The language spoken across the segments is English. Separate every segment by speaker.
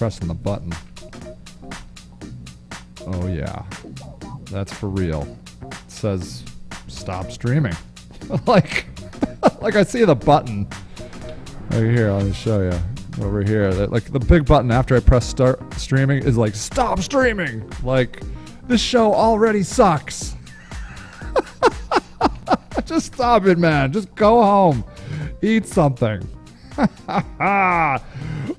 Speaker 1: pressing the button. Oh yeah, that's for real. It says stop streaming. like I see the button right here. Let me show you over here. Like the big button after I press start streaming is like stop streaming. Like this show already sucks. Just stop it, man. Just go home. Eat something.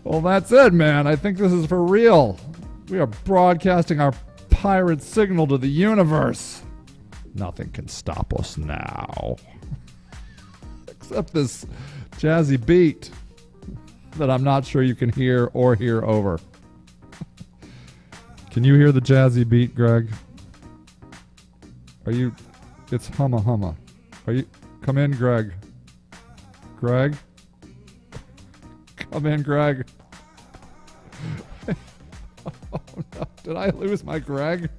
Speaker 1: Well, that's it, man. I think this is for real. We are broadcasting our pirate signal to the universe. Nothing can stop us now. Except this jazzy beat that I'm not sure you can hear or hear over. Can you hear the jazzy beat, Greg? Are you... It's humma humma. Are you... Come in, Greg. Greg? Come in, Greg. Oh, no. Did I lose my Greg?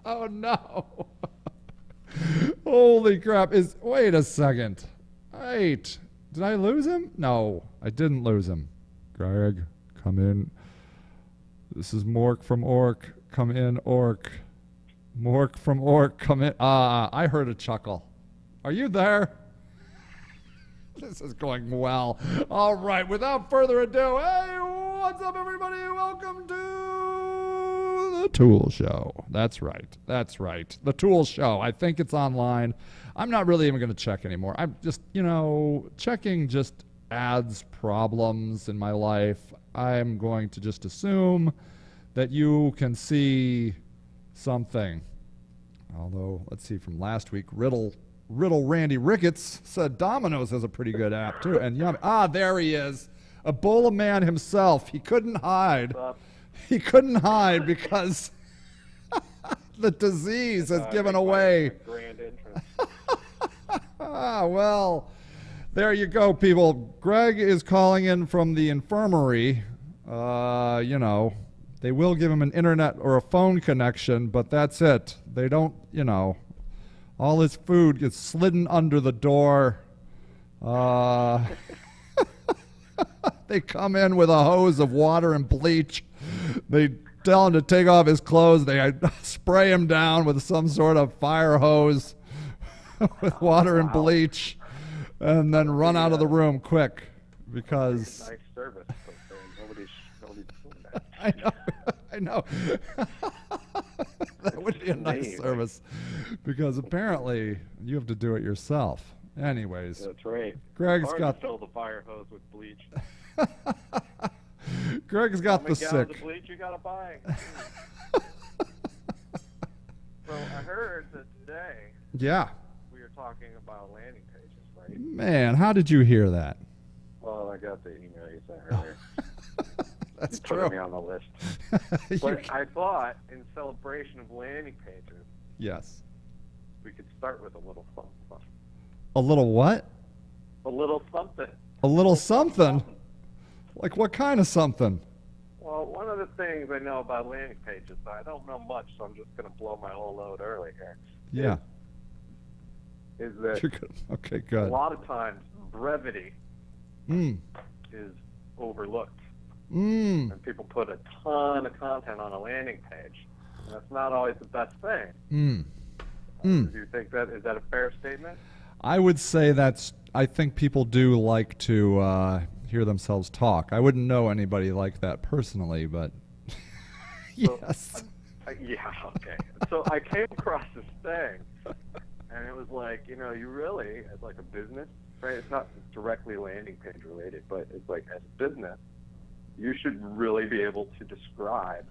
Speaker 1: Oh, no. Holy crap. Wait a second. Wait. Did I lose him? No, I didn't lose him. Greg, come in. This is Mork from Orc. Come in, Orc. Mork from Orc, come in. I heard a chuckle. Are you there? This is going well. All right, without further ado, hey, what's up, everybody? Welcome to the Tool Show. That's right. That's right. The Tool Show. I think it's online. I'm not really even going to check anymore. I'm just, checking just adds problems in my life. I'm going to just assume that you can see something. Although, let's see, from last week, Riddle Randy Ricketts said Domino's has a pretty good app, too. And yummy. There he is. Ebola man himself. He couldn't hide. He couldn't hide because the disease has given away.
Speaker 2: Grand entrance.
Speaker 1: Well, there you go, people. Greg is calling in from the infirmary. They will give him an internet or a phone connection, but that's it. They don't, all his food gets slidden under the door. They come in with a hose of water and bleach. They tell him to take off his clothes. They spray him down with some sort of fire hose with water and bleach, and then run out of the room quick because...
Speaker 2: Nice service, but nobody's doing that.
Speaker 1: I know. That would be a nice service because apparently you have to do it yourself. Anyways.
Speaker 2: That's right.
Speaker 1: Greg's
Speaker 2: hard
Speaker 1: got
Speaker 2: to fill the fire hose with bleach.
Speaker 1: Greg's got the sick.
Speaker 2: The bleach you gotta buy. So I heard that today.
Speaker 1: Yeah.
Speaker 2: We were talking about landing pages, right?
Speaker 1: Man, how did you hear that?
Speaker 2: Well, I got the email you sent earlier.
Speaker 1: That's
Speaker 2: you
Speaker 1: true.
Speaker 2: Put me on the list. But I thought, in celebration of landing pages,
Speaker 1: yes,
Speaker 2: we could start with a little something.
Speaker 1: A little what?
Speaker 2: A little something.
Speaker 1: A little something? Like what kind of something?
Speaker 2: Well, one of the things I know about landing pages, I don't know much, so I'm just going to blow my whole load early here.
Speaker 1: Yeah.
Speaker 2: Is that
Speaker 1: okay, good.
Speaker 2: A lot of times brevity is overlooked. And people put a ton of content on a landing page. And that's not always the best thing. Do you think is that a fair statement?
Speaker 1: I would say I think people do like to hear themselves talk. I wouldn't know anybody like that personally, but yes.
Speaker 2: Yeah, okay. So I came across this thing, and it was like, you really, as like a business, right? It's not directly landing page related, but it's like as a business, you should really be able to describe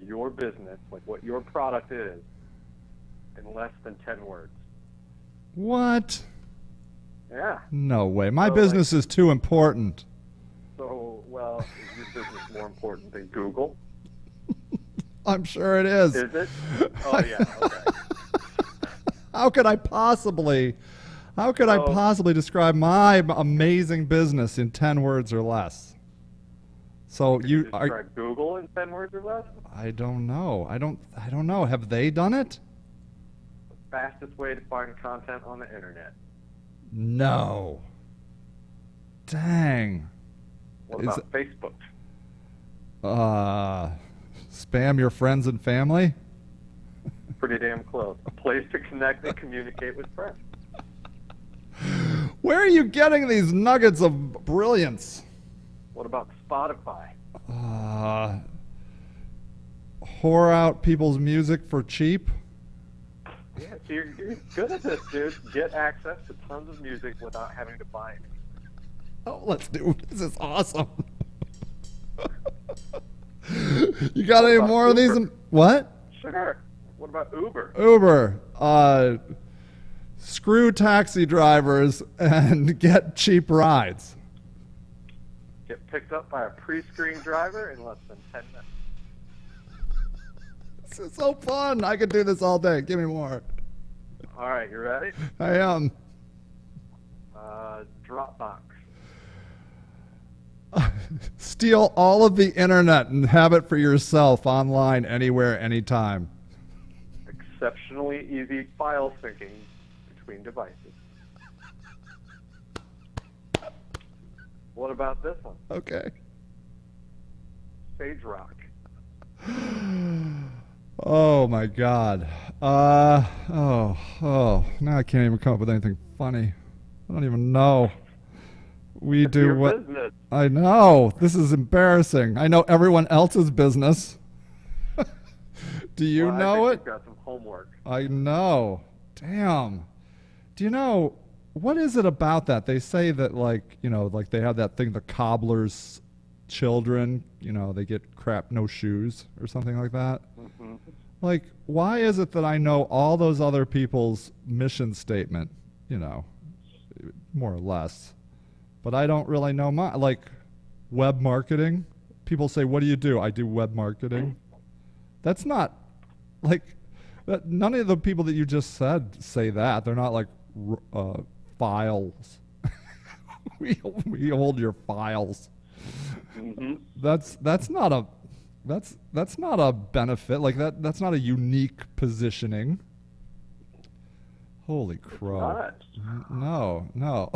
Speaker 2: your business, like what your product is, in less than 10 words.
Speaker 1: What?
Speaker 2: Yeah.
Speaker 1: No way. My business is too important.
Speaker 2: So, well, is your business more important than Google?
Speaker 1: I'm sure it is.
Speaker 2: Is it? Oh, yeah, okay.
Speaker 1: How could I possibly describe my amazing business in 10 words or less? So
Speaker 2: Can you describe Google in 10 words or less?
Speaker 1: I don't know. I don't know. Have they done it?
Speaker 2: The fastest way to find content on the internet.
Speaker 1: No. Dang.
Speaker 2: What about Facebook?
Speaker 1: Spam your friends and family?
Speaker 2: Pretty damn close. A place to connect and communicate with friends.
Speaker 1: Where are you getting these nuggets of brilliance?
Speaker 2: What about Spotify?
Speaker 1: Whore out people's music for cheap?
Speaker 2: Yeah, so you're good at this, dude. Get access to tons of music without having to buy it.
Speaker 1: Oh, let's do this. Is awesome. You got any more of these? What?
Speaker 2: Sure. What about Uber?
Speaker 1: Uber. Screw taxi drivers and get cheap rides.
Speaker 2: Get picked up by a pre-screened driver in less than 10 minutes.
Speaker 1: This is so fun. I could do this all day. Give me more.
Speaker 2: All right, you ready?
Speaker 1: I am.
Speaker 2: Dropbox.
Speaker 1: Steal all of the internet and have it for yourself online, anywhere, anytime.
Speaker 2: Exceptionally easy file syncing between devices. What about this one?
Speaker 1: Okay.
Speaker 2: SageRock.
Speaker 1: Oh my God. Now I can't even come up with anything funny. I don't even know. We do
Speaker 2: Your
Speaker 1: what?
Speaker 2: business.
Speaker 1: I know. This is embarrassing. I know everyone else's business. Do you
Speaker 2: Well,
Speaker 1: know
Speaker 2: I
Speaker 1: it?
Speaker 2: think you've got some homework.
Speaker 1: I know. Damn. Do you know, what is it about that? They say that, like, you know, like they have that thing, the cobbler's children, you know, they get crap, no shoes or something like that.
Speaker 2: Mm-hmm.
Speaker 1: Like, why is it that I know all those other people's mission statement, you know, more or less, but I don't really know my, like, web marketing? People say, what do you do? I do web marketing. That's not, like, that, none of the people that you just said say that. They're not like files. we hold your files.
Speaker 2: Mm-hmm.
Speaker 1: That's not a benefit. Like that's not a unique positioning. Holy crow. No.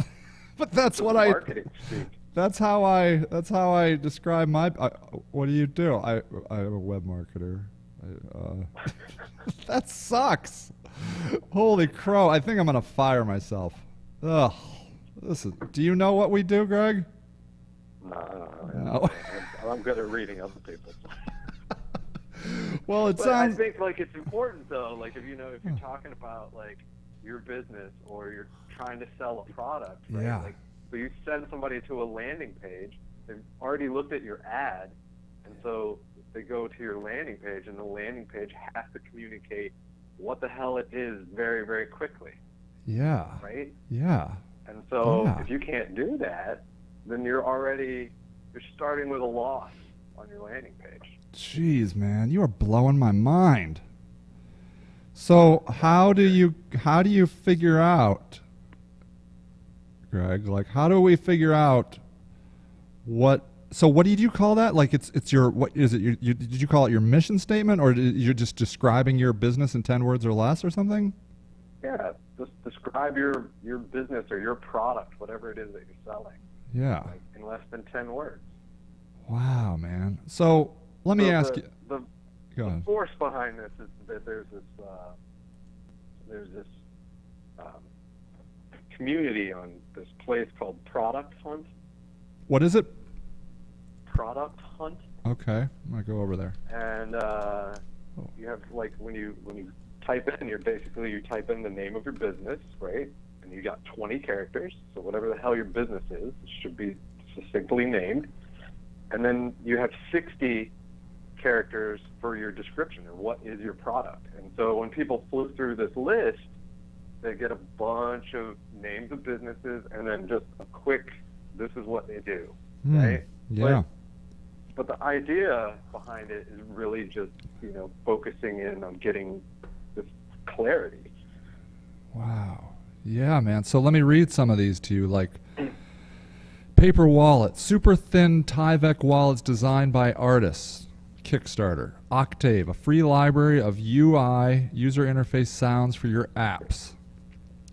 Speaker 1: But that's what
Speaker 2: marketing speak.
Speaker 1: That's how I describe my what do you do? I'm a web marketer. That sucks. Holy crow. I think I'm going to fire myself. Ugh. Do you know what we do, Greg?
Speaker 2: No. I'm good at reading other people.
Speaker 1: Well,
Speaker 2: But I think like it's important though. Like if you're talking about like your business or you're trying to sell a product, right?
Speaker 1: Yeah.
Speaker 2: Like, so you send somebody to a landing page. They've already looked at your ad, and so they go to your landing page, and the landing page has to communicate what the hell it is very, very quickly.
Speaker 1: Yeah.
Speaker 2: Right.
Speaker 1: Yeah.
Speaker 2: And so if you can't do that, then you're starting with a loss on your landing page.
Speaker 1: Jeez, man, you are blowing my mind. So how do you figure out, Greg? Like, how do we figure out what? So what did you call that? Like, it's your, what is it? Did you call it your mission statement, or you're just describing your business in 10 words or less, or something?
Speaker 2: Yeah, just describe your business or your product, whatever it is that you're selling.
Speaker 1: Yeah.
Speaker 2: Like, in less than 10 words.
Speaker 1: Wow, man. So let me ask you.
Speaker 2: The force behind this is that there's this community on this place called Product Hunt.
Speaker 1: What is it?
Speaker 2: Product Hunt.
Speaker 1: Okay, I'm gonna go over there.
Speaker 2: And you have, like, when you type in, you type in the name of your business, right? And you got 20 characters, so whatever the hell your business is, it should be succinctly named. And then you have 60 characters for your description, or what is your product. And so when people flip through this list, they get a bunch of names of businesses and then just a quick, this is what they do, right?
Speaker 1: Yeah.
Speaker 2: But the idea behind it is really just, focusing in on getting this clarity.
Speaker 1: Wow. Yeah, man. So let me read some of these to you. Like, paper wallet, super thin Tyvek wallets designed by artists. Kickstarter. Octave, a free library of UI, user interface sounds for your apps.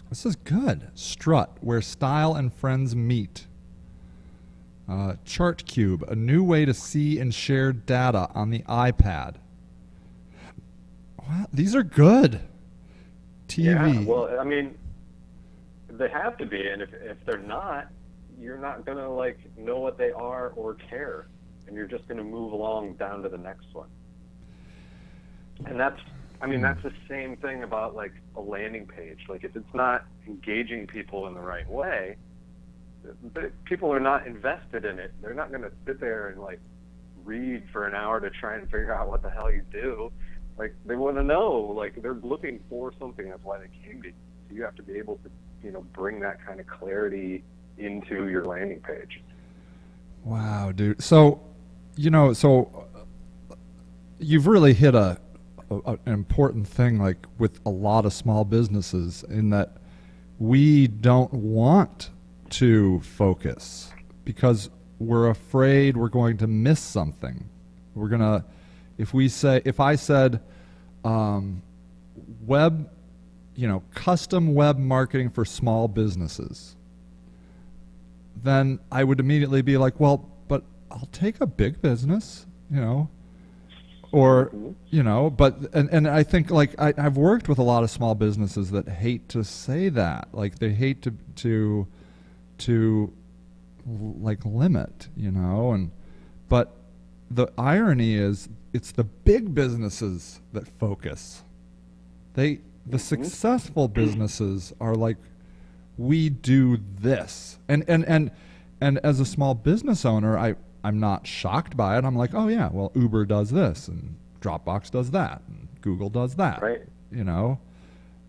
Speaker 1: This is good. Strut, where style and friends meet. Chart Cube, a new way to see and share data on the iPad. Wow, these are good. TV.
Speaker 2: Yeah, well, I mean, they have to be, and if they're not, you're not gonna like know what they are or care, and you're just gonna move along down to the next one. And that's the same thing about like a landing page. Like if it's not engaging people in the right way, people are not invested in it. They're not gonna sit there and like read for an hour to try and figure out what the hell you do. Like they want to know, like they're looking for something. That's why they came to you. So you have to be able to, bring that kind of clarity into your landing page.
Speaker 1: Wow, dude. So, you've really hit an important thing, like with a lot of small businesses, in that we don't want to focus because we're afraid we're going to miss something. We're gonna. If I said web, custom web marketing for small businesses, then I would immediately be like, well, but I'll take a big business, or, but, and I think like I've worked with a lot of small businesses that hate to say that, like they hate to like limit, but the irony is it's the big businesses that focus. The successful businesses are like, we do this. And as a small business owner, I'm not shocked by it. I'm like, oh yeah, well, Uber does this and Dropbox does that and Google does that.
Speaker 2: Right.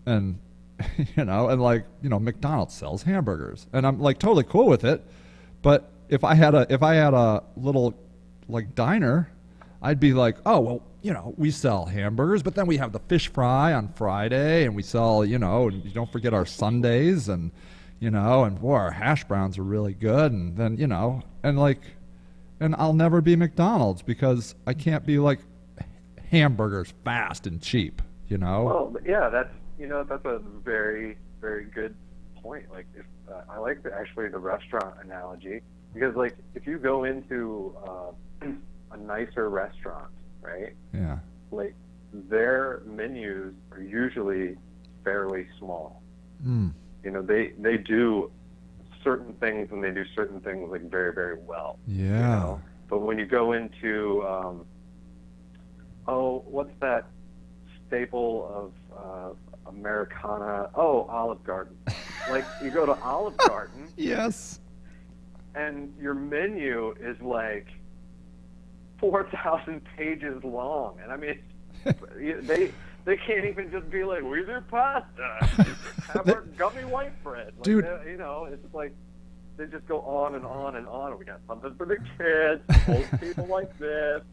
Speaker 1: And McDonald's sells hamburgers. And I'm like totally cool with it. But if I had a little like diner, I'd be like, oh, well, we sell hamburgers, but then we have the fish fry on Friday, and we sell, and you don't forget our Sundays, and, and boy, our hash browns are really good, and then, and I'll never be McDonald's because I can't be like hamburgers fast and cheap,
Speaker 2: Well, yeah, that's a very, very good point. Like, if I like the restaurant analogy, because like if you go into a nicer restaurant, right?
Speaker 1: Yeah.
Speaker 2: Like their menus are usually fairly small.
Speaker 1: Mm.
Speaker 2: They do certain things and they do certain things like very, very well.
Speaker 1: Yeah.
Speaker 2: But when you go into what's that staple of Americana? Oh, Olive Garden. Like you go to Olive Garden.
Speaker 1: Yes.
Speaker 2: And your menu is like 4,000 pages long, and I mean, they can't even just be like, "Where's your pasta? Have our gummy white bread." Like,
Speaker 1: dude,
Speaker 2: it's like they just go on and on and on. We got something for the kids, old people like this.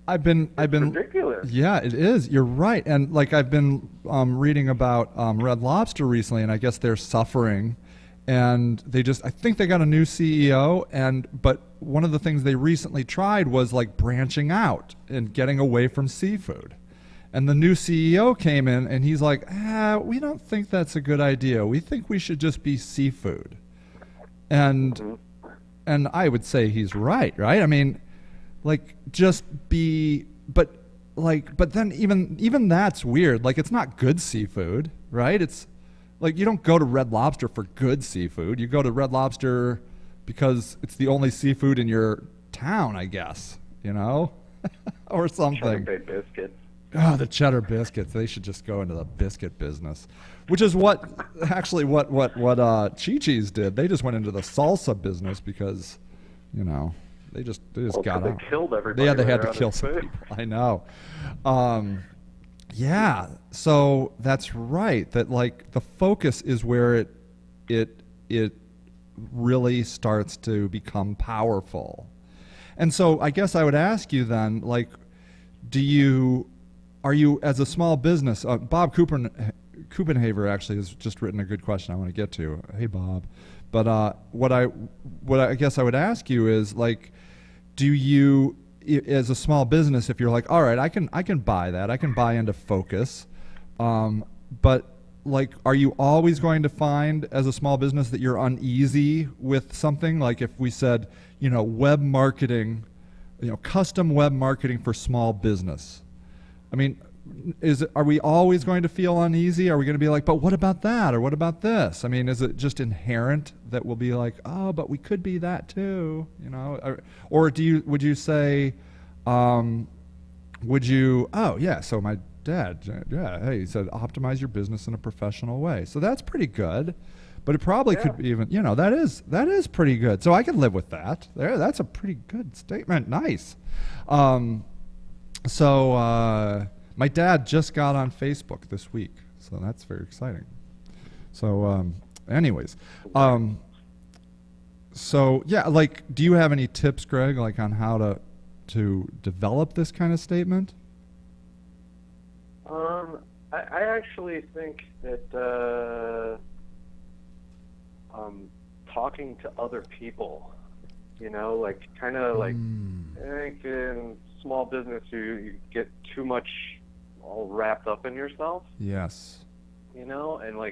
Speaker 1: I've been
Speaker 2: ridiculous.
Speaker 1: Yeah, it is. You're right, and like I've been reading about Red Lobster recently, and I guess they're suffering. And I think they got a new CEO, but one of the things they recently tried was like branching out and getting away from seafood. And the new CEO came in and he's like, we don't think that's a good idea. We think we should just be seafood. And I would say he's right? I mean, like just be, but then even that's weird. Like it's not good seafood, right? It's like you don't go to Red Lobster for good seafood. You go to Red Lobster because it's the only seafood in your town, I guess, or something.
Speaker 2: Cheddar Bay biscuits.
Speaker 1: Oh, the cheddar biscuits. They should just go into the biscuit business, which is what Chi-Chi's did. They just went into the salsa business because, they just got out.
Speaker 2: They killed everybody.
Speaker 1: Yeah, they had to kill some people. I know. Yeah, so that's right. That like the focus is where it really starts to become powerful. And so I guess I would ask you then, like, are you as a small business? Bob Kupenhaver actually has just written a good question I want to get to. Hey, Bob. But what I guess I would ask you is like, do you, as a small business, if you're like, all right, I can buy that, I can buy into focus, but like, are you always going to find as a small business that you're uneasy with something? Like if we said, web marketing, custom web marketing for small business. I mean, are we always going to feel uneasy? Are we going to be like, but what about that? Or what about this? I mean, is it just inherent that we'll be like, oh, but we could be that too, Or would you say, oh yeah, so my dad, yeah, hey, he said optimize your business in a professional way. So that's pretty good. But it probably could be even, that is pretty good. So I can live with that. That's a pretty good statement. Nice. My dad just got on Facebook this week, so that's very exciting. So, anyways, do you have any tips, Greg, like on how to develop this kind of statement?
Speaker 2: I actually think that talking to other people, I think in small business you get too much all wrapped up in yourself.
Speaker 1: Yes.
Speaker 2: And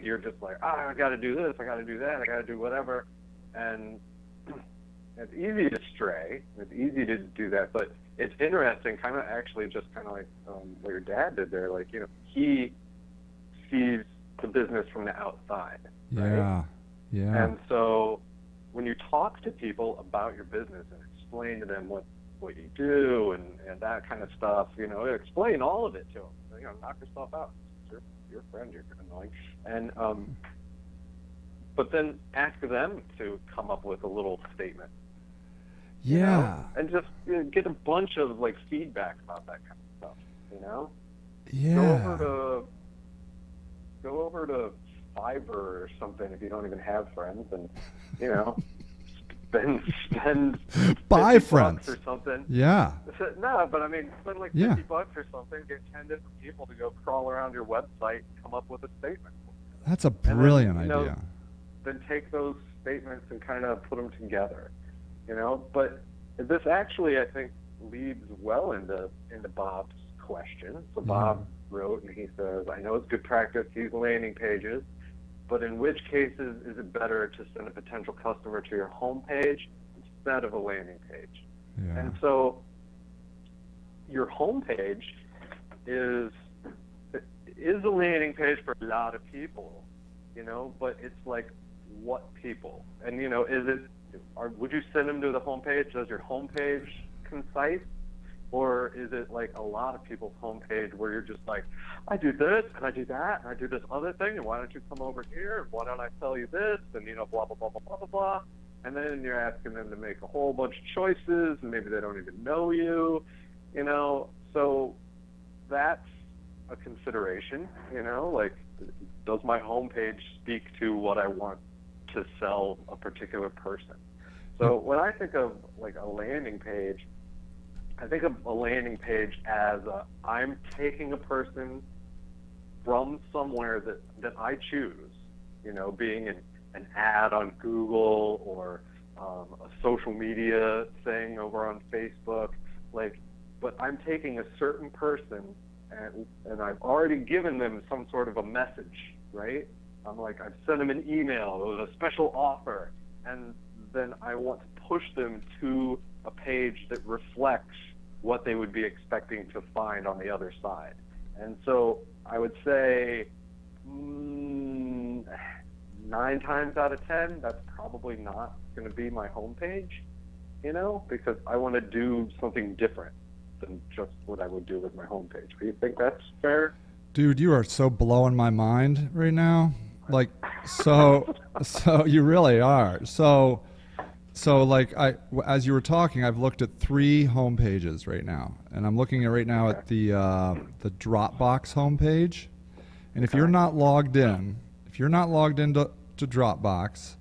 Speaker 2: you're just like, I got to do this, I got to do that, I got to do whatever, and it's easy to stray. It's easy to do that, but it's interesting, kind of like what your dad did there. Like, he sees the business from the outside. Right?
Speaker 1: Yeah. Yeah.
Speaker 2: And so when you talk to people about your business and explain to them what you do and that kind of stuff, explain all of it to them. Knock yourself out. You're your friend. You're annoying. And but then ask them to come up with a little statement.
Speaker 1: Yeah.
Speaker 2: And just get a bunch of feedback about that kind of stuff.
Speaker 1: Yeah.
Speaker 2: Go over to Fiverr or something if you don't even have friends, and spend
Speaker 1: buy
Speaker 2: $50
Speaker 1: friends
Speaker 2: or something.
Speaker 1: Yeah.
Speaker 2: No, but I mean, spend $50 or something. Get 10 different people to go crawl around your website and come up with a statement.
Speaker 1: That's a brilliant idea.
Speaker 2: Then take those statements and kind of put them together. But this actually, I think, leads well into Bob's question. So Bob wrote, and he says, I know it's good practice to use landing pages, but in which cases is it better to send a potential customer to your homepage instead of a landing page?
Speaker 1: Yeah.
Speaker 2: And so your homepage is a landing page for a lot of people, but it's like, what people? And, would you send them to the homepage? Does your homepage concise? Or is it like a lot of people's homepage where you're just like, I do this, and I do that, and I do this other thing, and why don't you come over here, and why don't I tell you this, and, blah, blah, blah, blah, blah, blah, blah. And then you're asking them to make a whole bunch of choices, and maybe they don't even know you, So that's a consideration, does my homepage speak to what I want to sell a particular person? So when I think of a landing page, I think of a landing page as I'm taking a person from somewhere that I choose, being an ad on Google or a social media thing over on Facebook, but I'm taking a certain person and I've already given them some sort of a message, right? I've sent them an email with a special offer, and then I want to push them to a page that reflects what they would be expecting to find on the other side. And so I would say 9 times out of 10, that's probably not going to be my homepage, because I want to do something different than just what I would do with my homepage. Do you think that's fair?
Speaker 1: Dude, you are so blowing my mind right now. So you really are. So as you were talking, I've looked at 3 homepages right now, and I'm looking at the Dropbox homepage. And if you're not logged in, to Dropbox,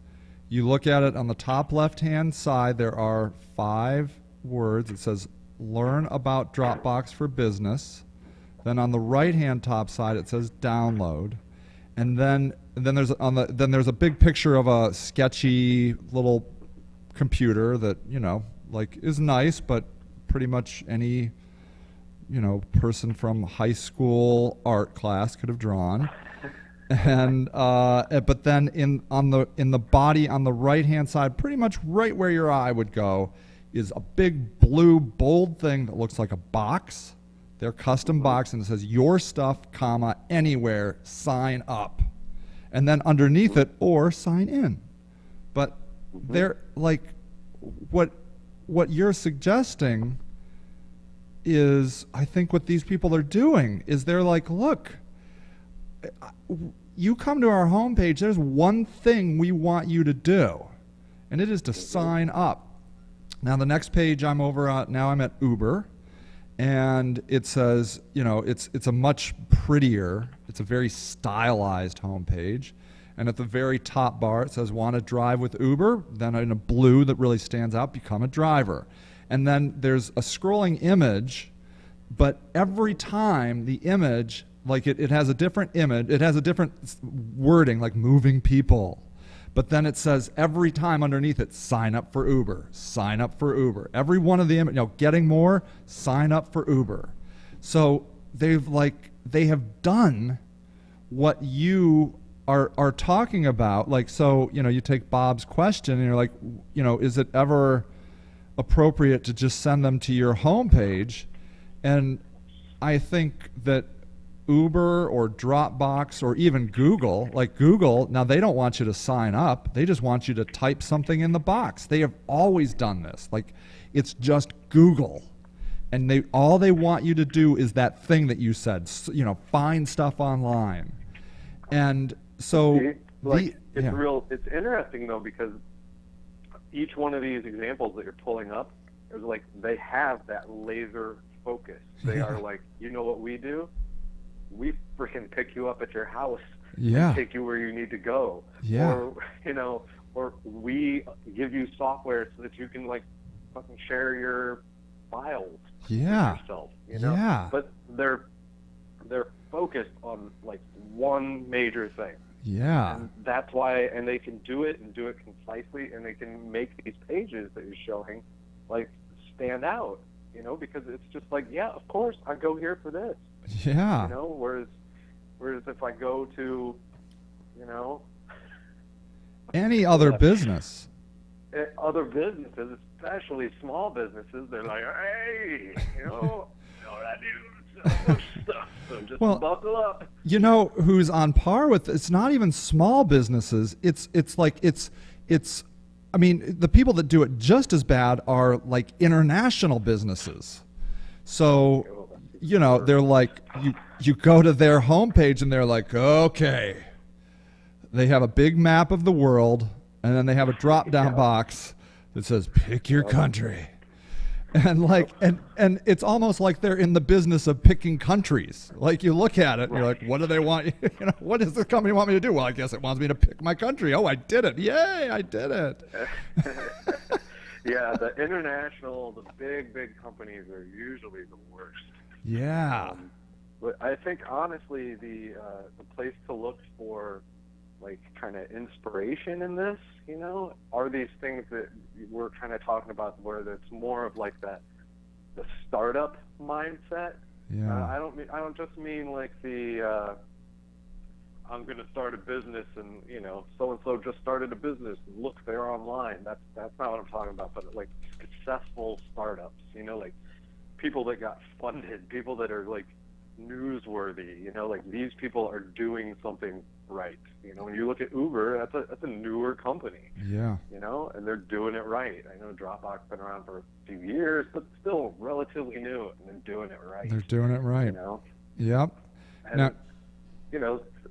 Speaker 1: you look at it on the top left-hand side. There are 5 words. It says "Learn about Dropbox for Business." Then on the right-hand top side, it says "Download," and then there's a big picture of a sketchy little computer that is nice, but pretty much any person from high school art class could have drawn. And but then in the body on the right hand side, pretty much right where your eye would go, is a big blue bold thing that looks like a box. Their custom box, and it says your stuff, comma, anywhere, sign up. And then underneath it, or sign in. But they're like, what you're suggesting is, I think what these people are doing is they're like, look, you come to our homepage, there's one thing we want you to do, and it is to sign up. Now the next page I'm over at, now I'm at Uber, and it says, it's a much prettier, it's a very stylized homepage. And at the very top bar, it says, want to drive with Uber? Then in a blue that really stands out, become a driver. And then there's a scrolling image, but every time the image, like it has a different image, it has a different wording, like moving people. But then it says every time underneath it, sign up for Uber, sign up for Uber. Every one of the images, getting more, sign up for Uber. So they have done what you are talking about. Like, so, you take Bob's question and you're like, is it ever appropriate to just send them to your homepage? And I think that Uber or Dropbox or even Google, like Google, now they don't want you to sign up. They just want you to type something in the box. They have always done this. Like, it's just Google. And all they want you to do is that thing that you said, find stuff online. And so
Speaker 2: it's interesting though, because each one of these examples that you're pulling up is like, they have that laser focus. They are like, what we do? We freaking pick you up at your house and take you where you need to go. Or we give you software so that you can like fucking share your files with yourself. But they're focused on like one major thing. And that's why, and they can do it and do it concisely, and they can make these pages that you're showing like stand out, because it's just like, of course I go here for this. Whereas if I go to,
Speaker 1: any other business,
Speaker 2: especially small businesses, they're like, hey, I do so much stuff, so just buckle up.
Speaker 1: Who's on par with, it's not even small businesses. It's I mean, the people that do it just as bad are like international businesses. So, they're like, you go to their homepage and they're like, okay. They have a big map of the world, and then they have a drop-down box that says, pick your country. And like, and it's almost like they're in the business of picking countries. Like, you look at it and you're like, what do they want? What does this company want me to do? Well, I guess it wants me to pick my country. Oh, I did it. Yay, I did it.
Speaker 2: The international, the big companies are usually the worst. But I think honestly, the place to look for like kind of inspiration in this, are these things that we're kind of talking about, where it's more of like the startup mindset. I don't just mean like the I'm going to start a business and so and so just started a business and look, they're online. That's not what I'm talking about. But like successful startups, like people that got funded, people that are like newsworthy, like these people are doing something right. When you look at Uber, that's a newer company. And they're doing it right. I know Dropbox been around for a few years, but still relatively new, and they're doing it right.
Speaker 1: They're doing it right.
Speaker 2: And, now,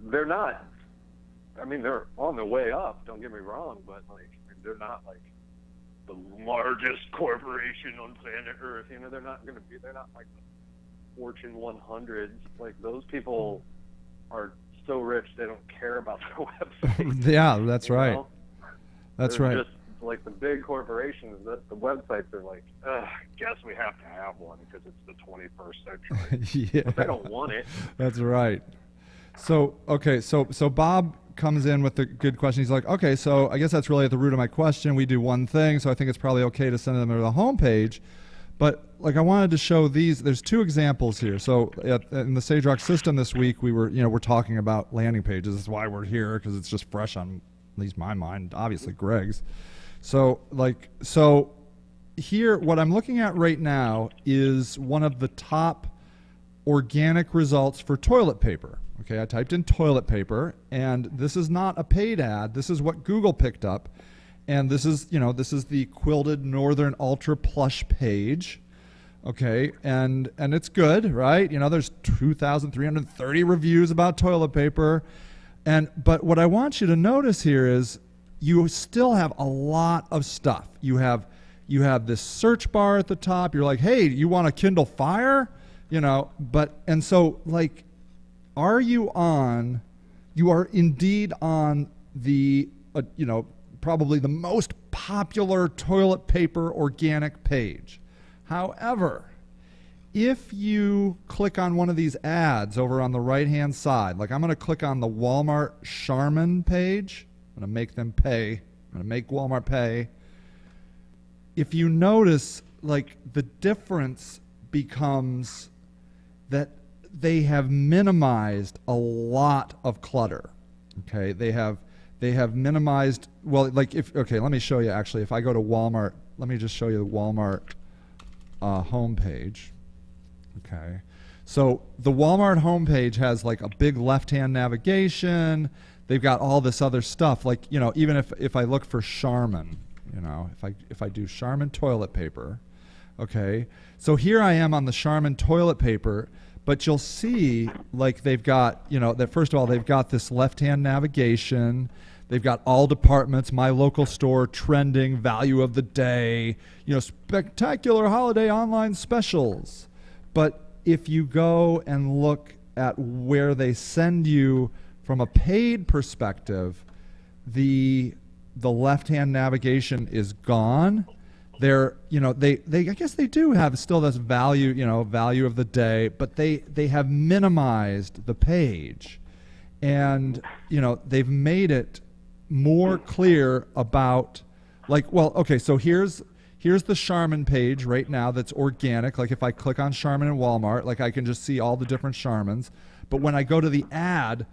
Speaker 2: they're not, I mean, they're on the way up, don't get me wrong, but like, they're not like the largest corporation on planet Earth. They're not like the Fortune 100s. Like, those people are so rich they don't care about their website.
Speaker 1: That's right. That's right.
Speaker 2: Just like the big corporations, that the websites are like, I guess we have to have one because it's the 21st century. But they don't want it.
Speaker 1: That's right. So, okay, so Bob comes in with a good question. He's like, okay, so I guess that's really at the root of my question. We do one thing, so I think it's probably okay to send them to the homepage. But like I wanted to show these. There's two examples here. So in the SageRock system this week, we're talking about landing pages. That's why we're here, because it's just fresh on at least my mind. Obviously Greg's. So here, what I'm looking at right now is one of the top organic results for toilet paper. Okay, I typed in toilet paper, and this is not a paid ad. This is what Google picked up. And this is the quilted Northern Ultra Plush page, okay, and it's good, right? There's 2,330 reviews about toilet paper, but what I want you to notice here is you still have a lot of stuff. You have this search bar at the top. You're like, hey, you want a Kindle Fire, and so like, you are indeed on the probably the most popular toilet paper organic page. However, if you click on one of these ads over on the right-hand side, like I'm going to click on the Walmart Charmin page. I'm going to make them pay. I'm going to make Walmart pay. If you notice, like, the difference becomes that they have minimized a lot of clutter. Okay, they have minimized, well, like let me show you actually. If I go to Walmart, let me just show you the Walmart homepage. Okay, so the Walmart homepage has like a big left-hand navigation. They've got all this other stuff, like, even if I look for Charmin, if I do Charmin toilet paper, okay, so here I am on the Charmin toilet paper. But you'll see, like, they've got, that first of all, they've got this left-hand navigation. They've got all departments, my local store, trending, value of the day, spectacular holiday online specials. But if you go and look at where they send you from a paid perspective, the left-hand navigation is gone. They're, they I guess they do have still this value, value of the day, but they have minimized the page, and they've made it more clear about, like, well, okay, so here's the Charmin page right now that's organic. Like, if I click on Charmin and Walmart, like, I can just see all the different Charmins. But when I go to the ad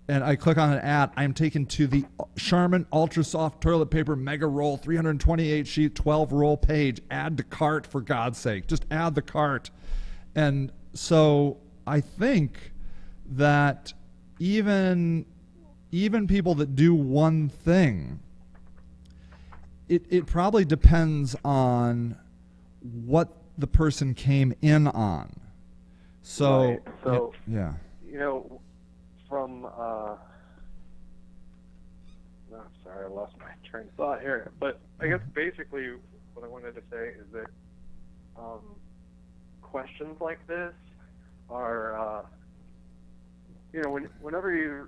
Speaker 1: and I click on an ad, I'm taken to the Charmin Ultra Soft Toilet Paper Mega Roll 328 sheet 12 roll page. Add to cart, for God's sake. Just add the cart. And so I think that even people that do one thing, it probably depends on what the person came in on. So,
Speaker 2: right. So
Speaker 1: yeah.
Speaker 2: From sorry, I lost my train of thought here. But I guess basically what I wanted to say is that questions like this are, whenever you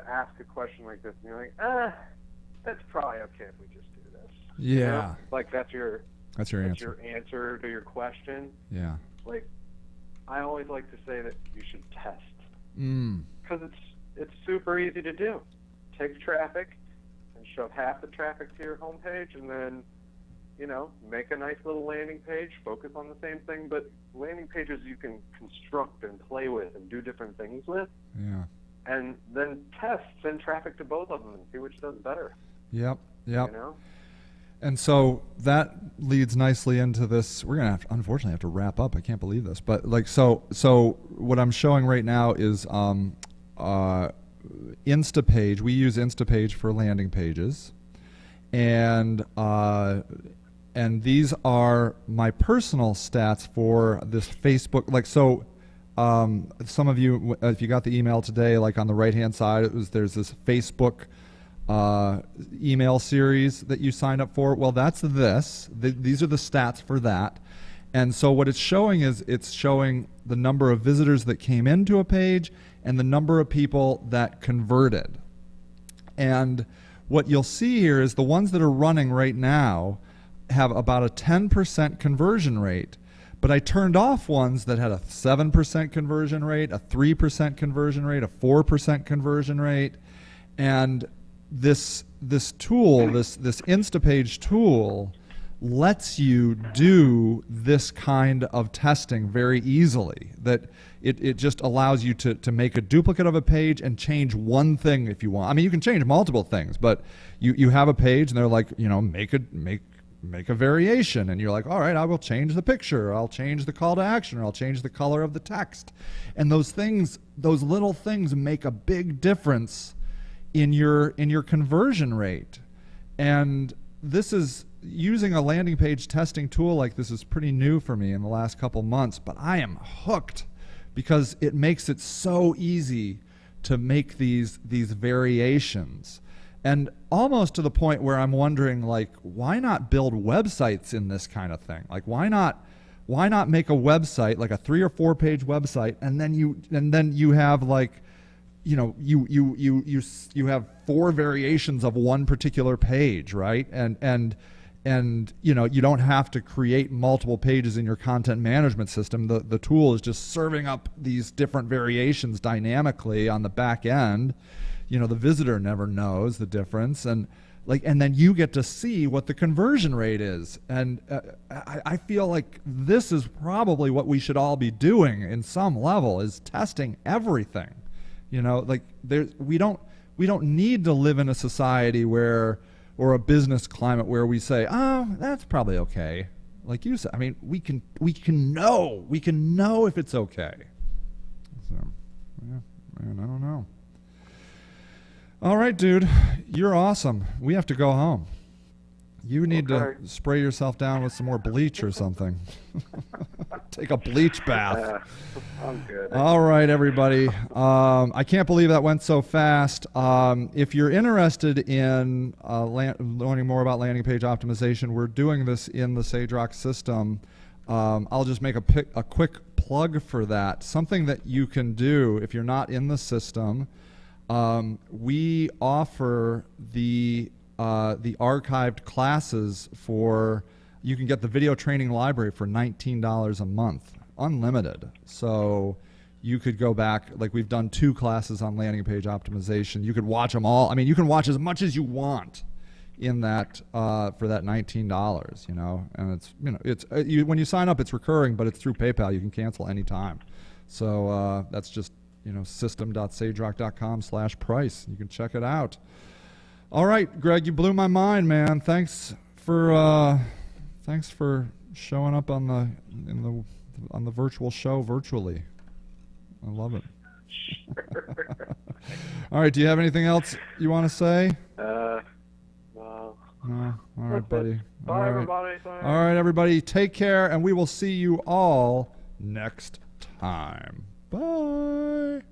Speaker 2: ask a question like this, and you're like, that's probably okay if we just do this.
Speaker 1: Yeah.
Speaker 2: Like that's your
Speaker 1: answer.
Speaker 2: Your answer to your question.
Speaker 1: Yeah.
Speaker 2: Like, I always like to say that you should test. Because it's super easy to do. Take traffic and shove half the traffic to your homepage, and then make a nice little landing page, focus on the same thing, but landing pages you can construct and play with and do different things with.
Speaker 1: Yeah.
Speaker 2: And then send traffic to both of them and see which does better.
Speaker 1: Yep. And so that leads nicely into this. We're gonna unfortunately have to wrap up. I can't believe this, but so what I'm showing right now is Instapage. We use Instapage for landing pages, and these are my personal stats for this Facebook. Some of you, if you got the email today, like on the right-hand side, there's this Facebook email series that you signed up for. Well, that's this. These are the stats for that. And so what it's showing is it's showing the number of visitors that came into a page and the number of people that converted. And what you'll see here is the ones that are running right now have about a 10% conversion rate. But I turned off ones that had a 7% conversion rate, a 3% conversion rate, a 4% conversion rate. And this tool, this Instapage tool, lets you do this kind of testing very easily. That it just allows you to make a duplicate of a page and change one thing if you want. I mean, you can change multiple things, but you have a page and they're like, make a variation, and you're like, all right, I will change the picture, I'll change the call to action, or I'll change the color of the text. And those little things make a big difference in your conversion rate. And this is, using a landing page testing tool like this is pretty new for me in the last couple months, but I am hooked because it makes it so easy to make these variations. And almost to the point where I'm wondering, like, why not build websites in this kind of thing? Like, why not make a website, like a 3 or 4 page website, and then you have like, you have 4 variations of one particular page, right? And you don't have to create multiple pages in your content management system. The tool is just serving up these different variations dynamically on the back end. The visitor never knows the difference, and then you get to see what the conversion rate is. And I feel like this is probably what we should all be doing in some level, is testing everything. We don't need to live in a society or a business climate where we say, oh, that's probably okay. Like you said, I mean, we can know if it's okay. So, yeah, man, I don't know. All right, dude, you're awesome. We have to go home. You need to spray yourself down with some more bleach or something. Take a bleach bath.
Speaker 2: I'm good.
Speaker 1: All right, everybody. I can't believe that went so fast. If you're interested in learning more about landing page optimization, we're doing this in the SageRock system. I'll just make a quick plug for that. Something that you can do if you're not in the system. We offer the archived classes you can get the video training library for $19 a month, unlimited. So you could go back, like we've done 2 classes on landing page optimization. You could watch them all. I mean, you can watch as much as you want in that for that $19, and it's when you sign up, it's recurring, but it's through PayPal. You can cancel anytime. So that's just system.sagerock.com/price. You can check it out. All right, Greg, you blew my mind, man. Thanks for showing up on the virtual show virtually. I love it. All right, do you have anything else you want to say?
Speaker 2: No.
Speaker 1: No. All right, buddy.
Speaker 2: Bye, everybody.
Speaker 1: All right, everybody. Take care, and we will see you all next time. Bye.